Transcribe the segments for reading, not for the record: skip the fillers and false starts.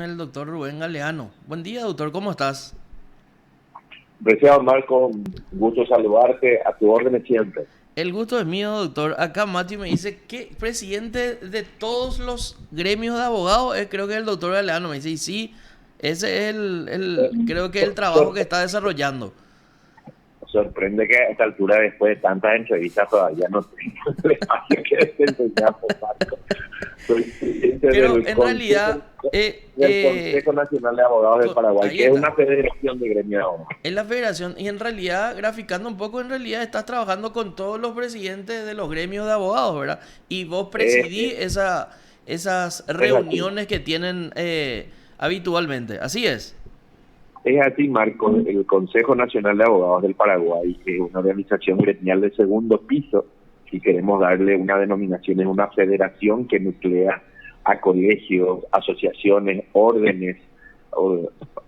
El doctor Rubén Galeano. Buen día, doctor, ¿cómo estás? Preciado Marco, gusto saludarte, a tu orden siempre. El gusto es mío, doctor. Acá Mati me dice que presidente de todos los gremios de abogados creo que es el doctor Galeano. Me dice, y sí, ese es creo que el trabajo que Sor- está desarrollando. Sorprende que a esta altura, después de tantas entrevistas, todavía no tengo el espacio que desempeñamos, Marco. Soy presidente Pero en realidad, del Consejo Nacional de Abogados del Paraguay, ahí que es está. una federación de gremios de abogados. En la federación, y en realidad, graficando un poco, en realidad estás trabajando con todos los presidentes de los gremios de abogados, ¿verdad? Y vos Es, presidís esas es así. reuniones que tienen habitualmente. Así es. Es así, Marco. El Consejo Nacional de Abogados del Paraguay es una organización gremial de segundo piso. Si queremos darle una denominación, es una federación que nuclea a colegios, asociaciones, órdenes,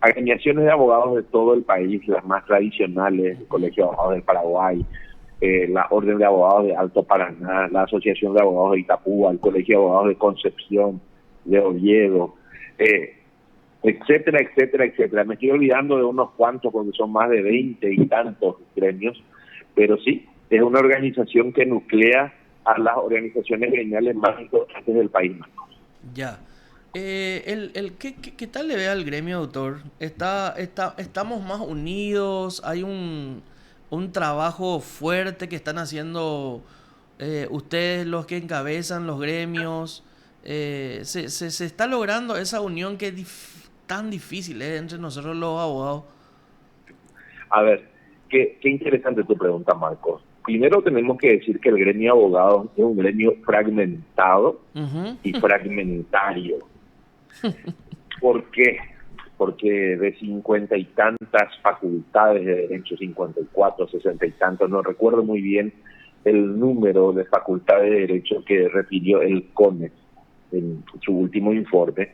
agremiaciones de abogados de todo el país, las más tradicionales, el Colegio de Abogados del Paraguay, la Orden de Abogados de Alto Paraná, la Asociación de Abogados de Itapúa, el Colegio de Abogados de Concepción, de Oviedo, etcétera, etcétera, etcétera. Me estoy olvidando de unos cuantos porque son más de 20 y tantos gremios, pero sí, es una organización que nuclea a las organizaciones gremiales más importantes del país. Ya. ¿Qué tal le ve al gremio, doctor? ¿Estamos más unidos? ¿Hay un trabajo fuerte que están haciendo ustedes los que encabezan los gremios? ¿Se está logrando esa unión que es tan difícil entre nosotros los abogados? A ver, qué interesante tu pregunta, Marcos. Primero tenemos que decir que el gremio de abogados es un gremio fragmentado Ujú. y fragmentario. ¿Por qué? Porque de 50 y tantas facultades de derecho, 54, 60 y tantos, no recuerdo muy bien el número de facultades de derecho que refirió el CONEX en su último informe,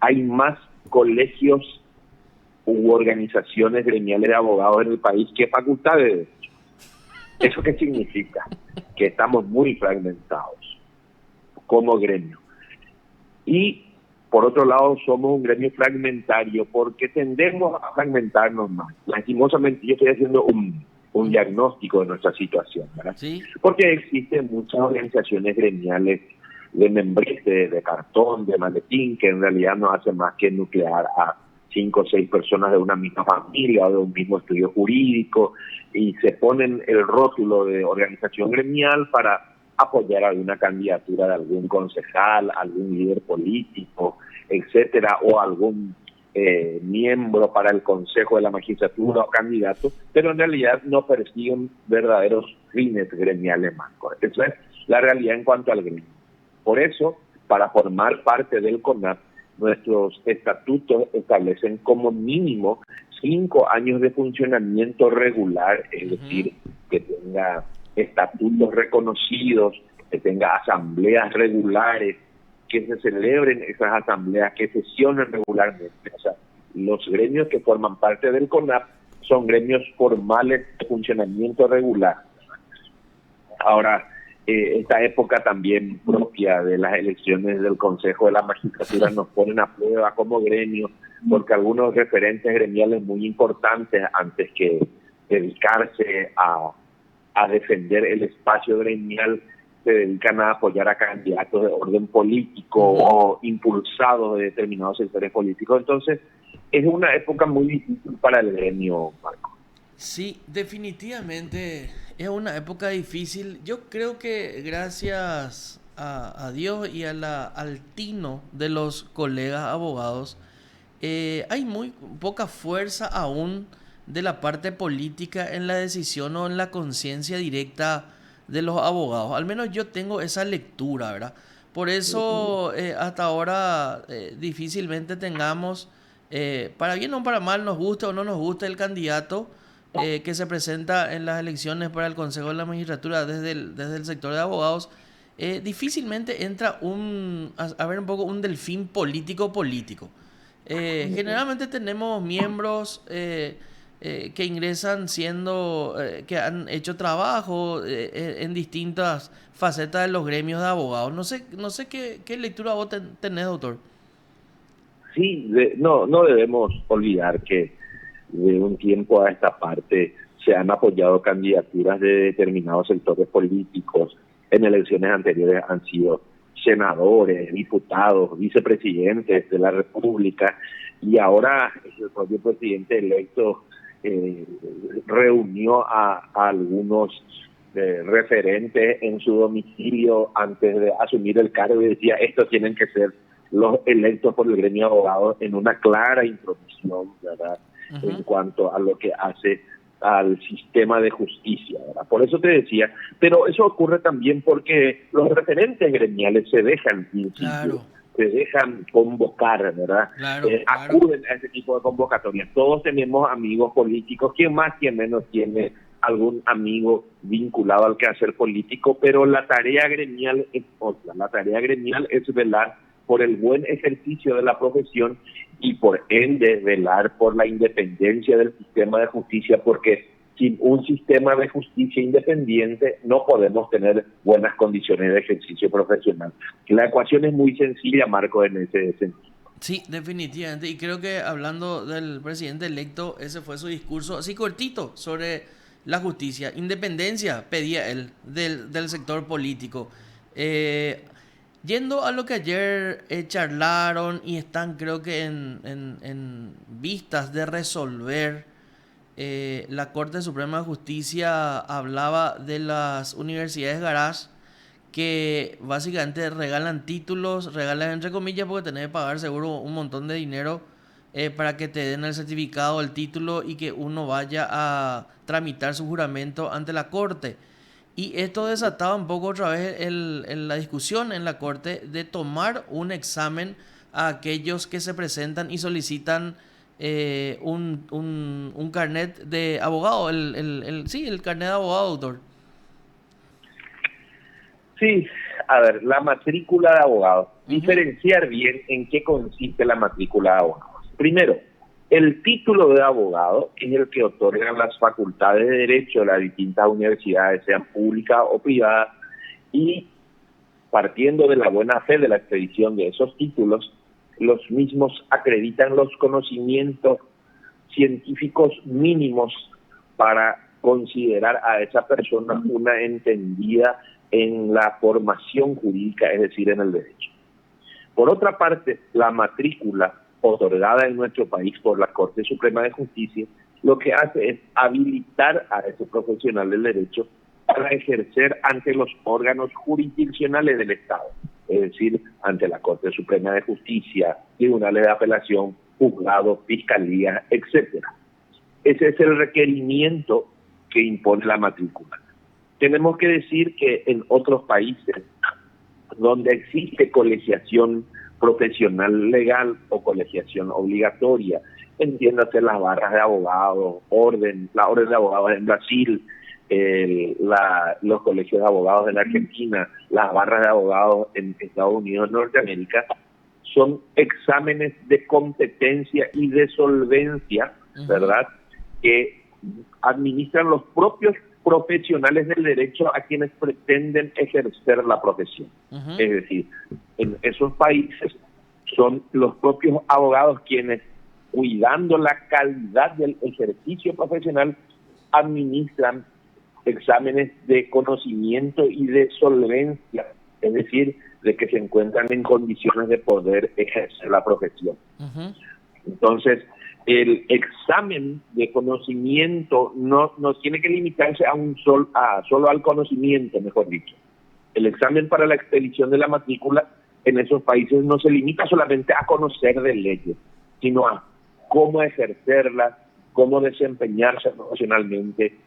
hay más colegios u organizaciones gremiales de abogados en el país que facultades de derecho. ¿Eso qué significa? Que estamos muy fragmentados como gremio. Y por otro lado, somos un gremio fragmentario porque tendemos a fragmentarnos más. Lastimosamente, yo estoy haciendo un diagnóstico de nuestra situación, ¿verdad? ¿Sí? Porque existen muchas organizaciones gremiales de membrete, de cartón, de maletín, que en realidad no hacen más que nuclear a 5 o 6 personas de una misma familia o de un mismo estudio jurídico y se ponen el rótulo de organización gremial para apoyar alguna candidatura de algún concejal, algún líder político, etcétera, o algún miembro para el Consejo de la Magistratura o candidato, pero en realidad no persiguen verdaderos fines gremiales, Marco. Esa es la realidad en cuanto al gremio. Por eso, para formar parte del CONAP, nuestros estatutos establecen como mínimo 5 años de funcionamiento regular, es Ujú. decir, que tenga estatutos reconocidos, que tenga asambleas regulares, que se celebren esas asambleas, que sesionen regularmente. O sea, los gremios que forman parte del CONAP son gremios formales de funcionamiento regular. Ahora, esta época también propia de las elecciones del Consejo de la Magistratura nos ponen a prueba como gremio, porque algunos referentes gremiales muy importantes, antes que dedicarse a defender el espacio gremial, se dedican a apoyar a candidatos de orden político Ujú. o impulsados de determinados sectores políticos. Entonces, es una época muy difícil para el gremio, Marco. Sí, definitivamente es una época difícil. Yo creo que gracias a Dios y al tino de los colegas abogados, hay muy poca fuerza aún de la parte política en la decisión o en la conciencia directa de los abogados. Al menos yo tengo esa lectura, ¿verdad? Por eso hasta ahora difícilmente tengamos, para bien o para mal, nos guste o no nos guste el candidato que se presenta en las elecciones para el Consejo de la Magistratura desde el sector de abogados, difícilmente entra a ver un poco un delfín político. Generalmente tenemos miembros que ingresan que han hecho trabajo en distintas facetas de los gremios de abogados. No sé qué lectura vos tenés, doctor. Sí, no debemos olvidar que de un tiempo a esta parte se han apoyado candidaturas de determinados sectores políticos. En elecciones anteriores han sido senadores, diputados, vicepresidentes de la República, y ahora el propio presidente electo eh, reunió a algunos referentes en su domicilio antes de asumir el cargo y decía, estos tienen que ser los electos por el gremio de abogados, en una clara intromisión, ¿verdad?, en cuanto a lo que hace al sistema de justicia, ¿verdad? Por eso te decía, pero eso ocurre también porque los referentes gremiales se dejan incidir, Claro, se dejan convocar, ¿verdad? claro, claro. Acuden a ese tipo de convocatorias. Todos tenemos amigos políticos, quien más, quien menos tiene algún amigo vinculado al quehacer político, pero la tarea gremial es otra. La tarea gremial es velar por el buen ejercicio de la profesión y por ende velar por la independencia del sistema de justicia, porque sin un sistema de justicia independiente no podemos tener buenas condiciones de ejercicio profesional. La ecuación es muy sencilla, Marco, en ese sentido. Sí, definitivamente. Y creo que hablando del presidente electo, ese fue su discurso así cortito sobre la justicia. Independencia pedía él del sector político. Eh, Yendo a lo que ayer charlaron y están creo que en vistas de resolver, la Corte Suprema de Justicia hablaba de las universidades garage que básicamente regalan títulos, regalan entre comillas porque tenés que pagar seguro un montón de dinero para que te den el certificado, el título y que uno vaya a tramitar su juramento ante la Corte. Y esto desataba un poco otra vez la discusión en la Corte de tomar un examen a aquellos que se presentan y solicitan un carnet de abogado, sí, el carnet de abogado, doctor. Sí, a ver, la matrícula de abogados. Ujú. Diferenciar bien en qué consiste la matrícula de abogados. Primero, el título de abogado es el que otorgan las facultades de derecho de las distintas universidades, sean públicas o privadas, y partiendo de la buena fe de la expedición de esos títulos, los mismos acreditan los conocimientos científicos mínimos para considerar a esa persona una entendida en la formación jurídica, es decir, en el derecho. Por otra parte, la matrícula otorgada en nuestro país por la Corte Suprema de Justicia lo que hace es habilitar a ese profesional del derecho para ejercer ante los órganos jurisdiccionales del Estado, es decir, ante la Corte Suprema de Justicia, tribunales de apelación, juzgados, fiscalía, etcétera. Ese es el requerimiento que impone la matrícula. Tenemos que decir que en otros países donde existe colegiación profesional legal o colegiación obligatoria, entiéndase las barras de abogados, la orden de abogados en Brasil, los colegios de abogados en Argentina, las barras de abogados en Estados Unidos, Norteamérica, son exámenes de competencia y de solvencia, Ujú. ¿verdad?, que administran los propios profesionales del derecho a quienes pretenden ejercer la profesión. Ujú. Es decir, en esos países son los propios abogados quienes, cuidando la calidad del ejercicio profesional, administran exámenes de conocimiento y de solvencia, es decir, de que se encuentran en condiciones de poder ejercer la profesión. Ujú. Entonces, el examen de conocimiento no tiene que limitarse solo al conocimiento, mejor dicho. El examen para la expedición de la matrícula en esos países no se limita solamente a conocer de leyes, sino a cómo ejercerlas, cómo desempeñarse profesionalmente,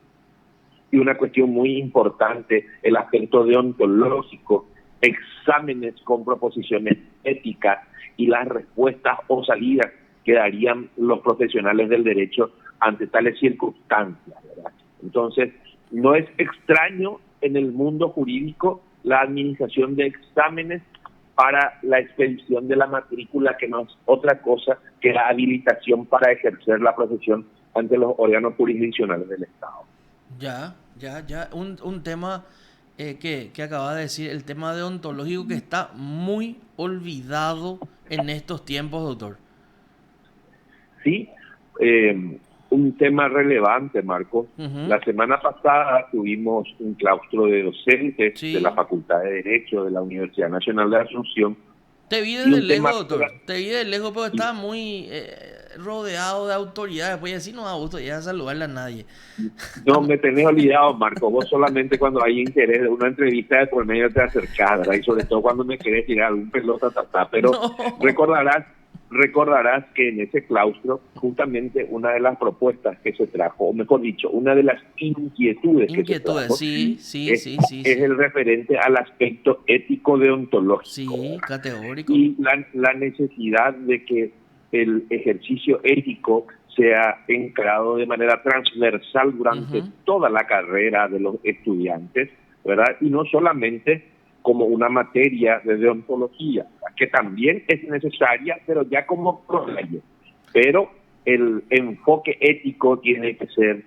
y una cuestión muy importante, el aspecto deontológico, exámenes con proposiciones éticas y las respuestas o salidas que darían los profesionales del derecho ante tales circunstancias, ¿verdad? Entonces, no es extraño en el mundo jurídico la administración de exámenes para la expedición de la matrícula, que no es otra cosa que la habilitación para ejercer la profesión ante los órganos jurisdiccionales del Estado. Ya, ya, ya. Un tema que acaba de decir, el tema deontológico que está muy olvidado en estos tiempos, doctor. Sí, un tema relevante, Marco. Ujú. La semana pasada tuvimos un claustro de docentes de la Sí. Facultad de Derecho de la Universidad Nacional de Asunción Te vi y desde un tema... lejos, doctor. Te vi desde lejos porque y estaba muy rodeado de autoridades. Pues y así no da gusto ir a saludarle a nadie. no me tenés olvidado, Marco. Vos solamente cuando hay interés de una entrevista de por medio te acercás, ¿verdad? Y sobre todo cuando me querés tirar un pelota, pero No. recordarás que en ese claustro, justamente una de las propuestas que se trajo, o mejor dicho, una de las inquietudes que se Inquietudes, trajo, sí, sí, es, sí, sí, es sí. el referente al aspecto ético-deontológico, Sí, ¿verdad? categórico. Y la necesidad de que el ejercicio ético sea encarado de manera transversal durante Ujú. toda la carrera de los estudiantes, ¿verdad? Y no solamente como una materia de deontología, que también es necesaria, pero ya como promedio. Pero el enfoque ético tiene que ser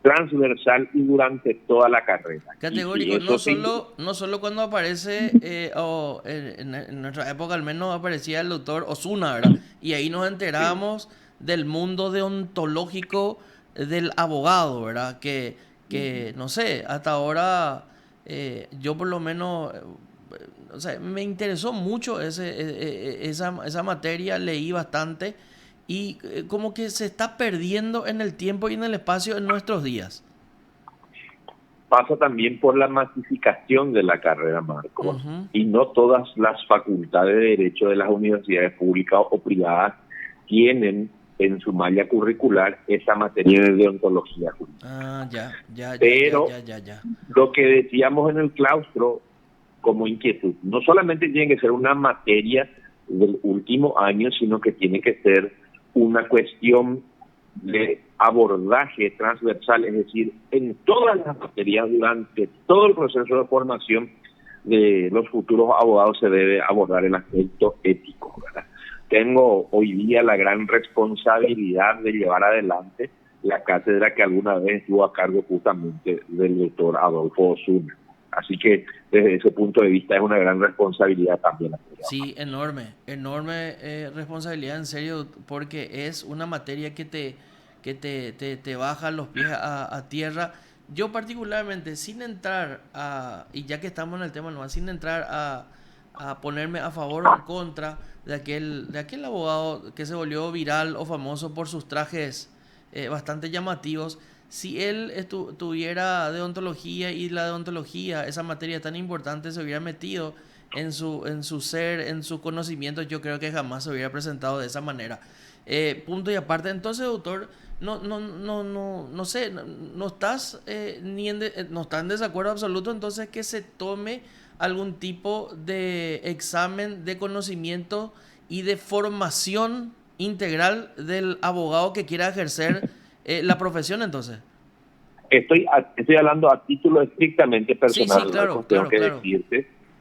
transversal y durante toda la carrera. Y si Categórico, eso no se... solo, no solo cuando aparece, o en nuestra época al menos aparecía el doctor Osuna, ¿verdad? Y ahí nos Sí, enterábamos del mundo deontológico del abogado, ¿verdad? Que no sé, hasta ahora yo por lo menos, o sea, me interesó mucho esa materia, leí bastante y como que se está perdiendo en el tiempo y en el espacio en nuestros días. pasa también por la masificación de la carrera, Marcos, Ujú. y no todas las facultades de Derecho de las universidades públicas o privadas tienen en su malla curricular esa materia de deontología jurídica. Ah, ya, ya, ya, ya, Pero ya, ya, ya. lo que decíamos en el claustro como inquietud, no solamente tiene que ser una materia del último año, sino que tiene que ser una cuestión de abordaje transversal, es decir, en todas las materias durante todo el proceso de formación de los futuros abogados se debe abordar el aspecto ético, ¿verdad? Tengo hoy día la gran responsabilidad de llevar adelante la cátedra que alguna vez estuvo a cargo justamente del doctor Adolfo Osuna. Así que desde ese punto de vista es una gran responsabilidad también. Sí, enorme, enorme responsabilidad en serio, porque es una materia que te baja los pies a tierra. Yo particularmente, sin entrar y ya que estamos en el tema nomás, sin entrar a ponerme a favor o en contra de aquel abogado que se volvió viral o famoso por sus trajes bastante llamativos, si él tuviera deontología y la deontología, esa materia tan importante, se hubiera metido en su ser, en sus conocimientos, yo creo que jamás se hubiera presentado de esa manera. Punto y aparte, entonces, doctor, no sé, no estás no está en desacuerdo absoluto, entonces que se tome algún tipo de examen de conocimiento y de formación integral del abogado que quiera ejercer la profesión, entonces. Estoy hablando a título estrictamente Sí, sí, personal, claro, Marcos. Tengo claro, que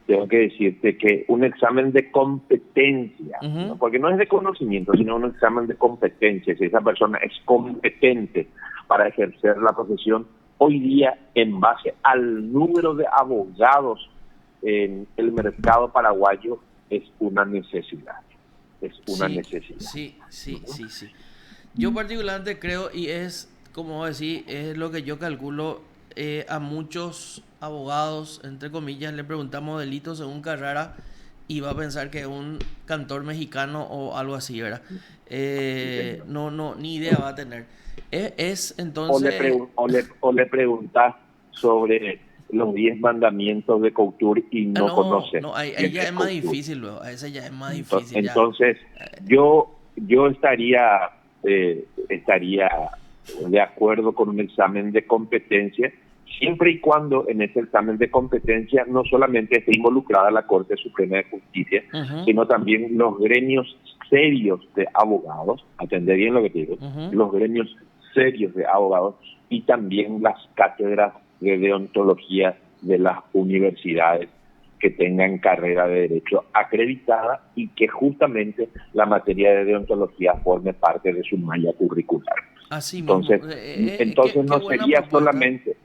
claro. decirte que un examen de competencia, ¿no? Ujú. Porque no es de conocimiento, sino un examen de competencia. Si esa persona es competente para ejercer la profesión, hoy día, en base al número de abogados en el mercado paraguayo, es una necesidad. Es una Sí, necesidad. sí, sí, sí, sí. Yo particularmente creo, y es, como decir, es lo que yo calculo, a muchos abogados, entre comillas, le preguntamos delitos según Carrara y va a pensar que es un cantor mexicano o algo así, ¿verdad? Sí, señor. No, no, ni idea va a tener. Es o le, entonces... pregun- o le, o le preguntas sobre los 10 mandamientos de Couture y Ah, no no, conoces no, ahí quién ya es es más Couture. difícil luego, a ese ya es más difícil, ya. Entonces, yo estaría de acuerdo con un examen de competencia, siempre y cuando en ese examen de competencia no solamente esté involucrada la Corte Suprema de Justicia, Ujú, sino también los gremios serios de abogados, atender bien lo que te digo, ujú. los gremios serios de abogados y también las cátedras de deontología de las universidades que tengan carrera de derecho acreditada y que justamente la materia de deontología forme parte de su malla curricular. Así mismo. Entonces, entonces Qué no buena sería propuesta. solamente,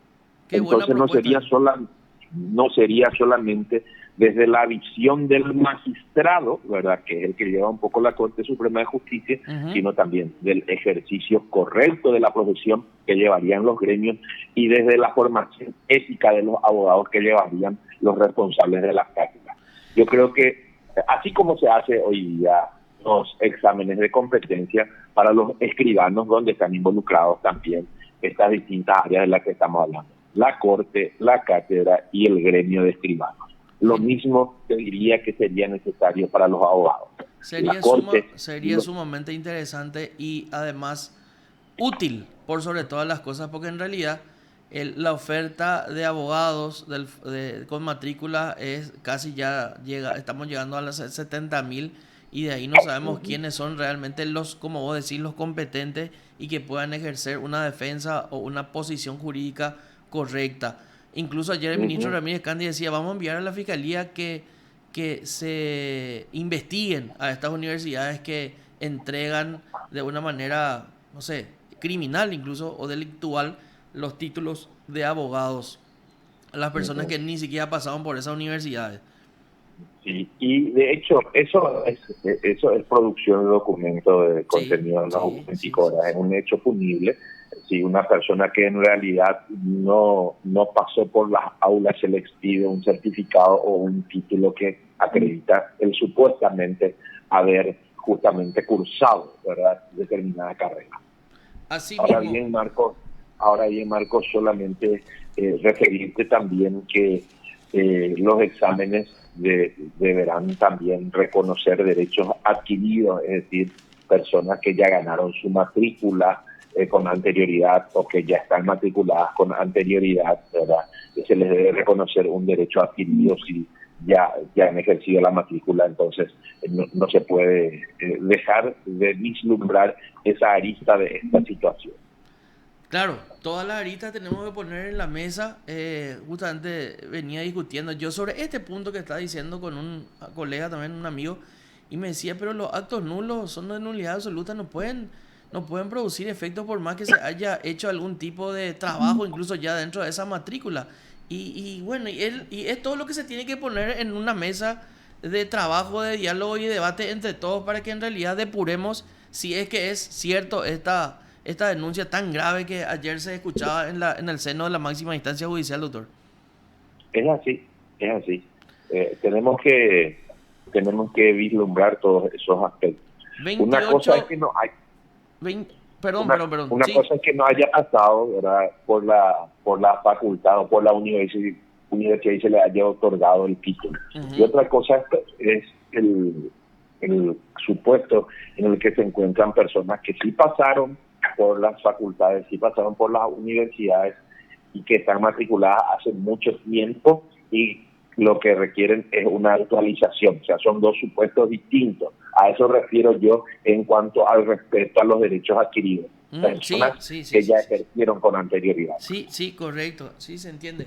Qué buena entonces propuesta. no sería solamente desde la visión del magistrado, ¿verdad?, que es el que lleva un poco la Corte Suprema de Justicia, sino también del ejercicio correcto de la profesión que llevarían los gremios y desde la formación ética de los abogados que llevarían los responsables de las cátedras. Yo creo que así como se hace hoy día los exámenes de competencia para los escribanos, donde están involucrados también estas distintas áreas de las que estamos hablando, la Corte, la cátedra y el gremio de escribanos. Lo mismo te diría que sería necesario para los abogados. Sería sumamente interesante y además útil por sobre todas las cosas, porque en realidad la oferta de abogados con matrícula es casi estamos llegando a las 70.000 y de ahí no sabemos quiénes son realmente los, como vos decís, los competentes y que puedan ejercer una defensa o una posición jurídica correcta. Incluso ayer el ministro Ramírez Candi decía, vamos a enviar a la Fiscalía que se investiguen a estas universidades que entregan de una manera, no sé, criminal incluso o delictual los títulos de abogados a las personas que ni siquiera pasaron por esas universidades. Sí, y de hecho eso es producción de documento de contenido en las 24 horas, es un hecho punible. Si una persona que en realidad no pasó por las aulas se le expide un certificado o un título que acredita el supuestamente haber justamente cursado, ¿verdad?, determinada carrera. Así Ahora mismo. bien, Marcos, solamente referirte también que los exámenes deberán también reconocer derechos adquiridos, es decir, personas que ya ganaron su matrícula con anterioridad o que ya están matriculadas con anterioridad, ¿verdad? Se les debe reconocer un derecho adquirido si ya han ejercido la matrícula. Entonces no se puede dejar de vislumbrar esa arista de esta situación. Claro, todas las aristas tenemos que poner en la mesa. Justamente venía discutiendo yo sobre este punto que estaba diciendo con un colega, también un amigo, y me decía, pero los actos nulos son de nulidad absoluta, no pueden producir efectos por más que se haya hecho algún tipo de trabajo, incluso ya dentro de esa matrícula. Y bueno, y es todo lo que se tiene que poner en una mesa de trabajo, de diálogo y debate entre todos para que en realidad depuremos si es que es cierto esta denuncia tan grave que ayer se escuchaba en el seno de la máxima instancia judicial, doctor. Es así. Tenemos que vislumbrar todos esos aspectos. 28, una cosa es que no hay 20, una sí. cosa es que no haya pasado, ¿verdad?, por la facultad o por la universidad y se le haya otorgado el título. Y otra cosa es el supuesto en el que se encuentran personas que sí pasaron por las facultades, sí pasaron por las universidades y que están matriculadas hace mucho tiempo y lo que requieren es una actualización. O sea, son dos supuestos distintos. A eso refiero yo en cuanto al respeto a los derechos adquiridos. Personas que ya ejercieron con anterioridad. Sí, correcto. Sí, se entiende.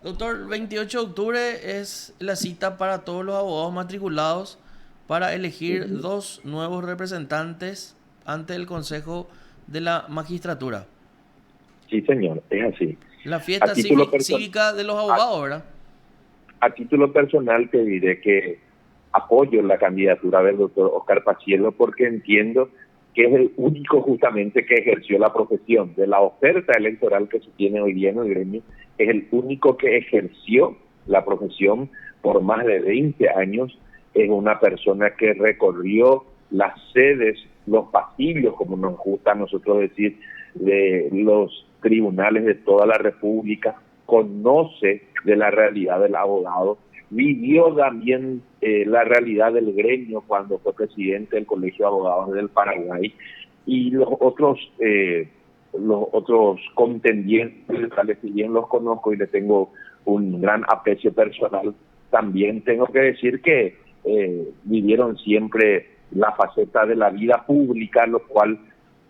Doctor, 28 de octubre es la cita para todos los abogados matriculados para elegir 2 nuevos representantes ante el Consejo de la Magistratura. Sí, señor, es así. La fiesta cívica de los abogados, ¿verdad? A título personal te diré que apoyo la candidatura del doctor Oscar Paciello porque entiendo que es el único justamente que ejerció la profesión. De la oferta electoral que se tiene hoy día en el gremio, es el único que ejerció la profesión por más de 20 años. Es una persona que recorrió las sedes, los pasillos, como nos gusta a nosotros decir, de los tribunales de toda la República, conoce de la realidad del abogado, vivió también la realidad del gremio cuando fue presidente del Colegio de Abogados del Paraguay, y los otros contendientes, si bien los conozco y le tengo un gran aprecio personal, también tengo que decir que vivieron siempre la faceta de la vida pública, lo cual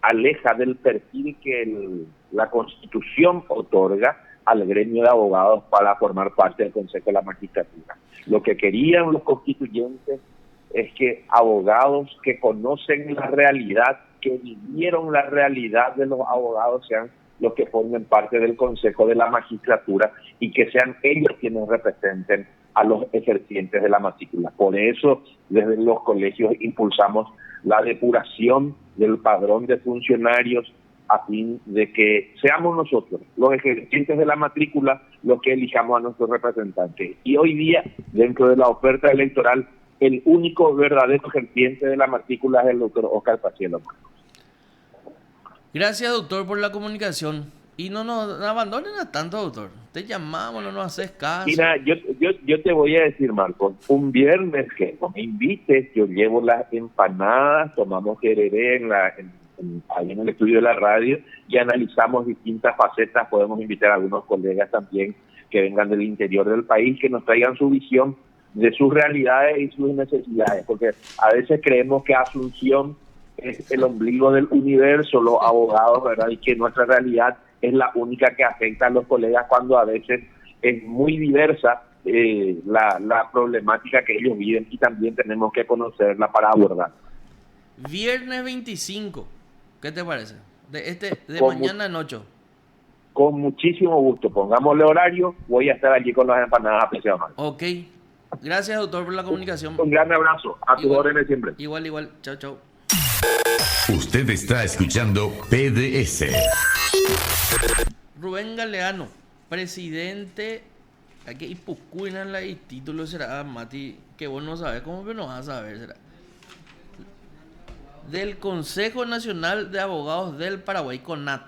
aleja del perfil que la Constitución otorga al gremio de abogados para formar parte del Consejo de la Magistratura. Lo que querían los constituyentes es que abogados que conocen la realidad, que vivieron la realidad de los abogados, sean los que formen parte del Consejo de la Magistratura y que sean ellos quienes representen a los ejercientes de la matrícula. Por eso, desde los colegios impulsamos la depuración del padrón de funcionarios a fin de que seamos nosotros, los ejercientes de la matrícula, los que elijamos a nuestros representantes. Y hoy día, dentro de la oferta electoral, el único verdadero ejerciente de la matrícula es el doctor Oscar Pacielo. Gracias, doctor, por la comunicación. Y no nos abandonen a tanto, doctor. Te llamamos, no nos haces caso. Mira, yo te voy a decir, Marco, un viernes que me invites, yo llevo las empanadas, tomamos jereré ahí en el estudio de la radio y analizamos distintas facetas. Podemos invitar a algunos colegas también que vengan del interior del país, que nos traigan su visión de sus realidades y sus necesidades, porque a veces creemos que Asunción es el ombligo del universo, los abogados, ¿verdad? Y que nuestra realidad es la única que afecta a los colegas, cuando a veces es muy diversa la problemática que ellos viven, y también tenemos que conocerla para abordar. Viernes 25, ¿qué te parece? De Con mañana en 8. Con muchísimo gusto, pongámosle horario, voy a estar allí con las empanadas, apreciado Marco. Ok, gracias, doctor, por la comunicación. Un gran abrazo, a tus órdenes siempre. Igual, chao, chao. Usted está escuchando PDS. Rubén Galeano, presidente. Hay que ir en la título será, Mati, que vos no sabes cómo, pero no vas a saber, será. Del Consejo Nacional de Abogados del Paraguay, CONAT.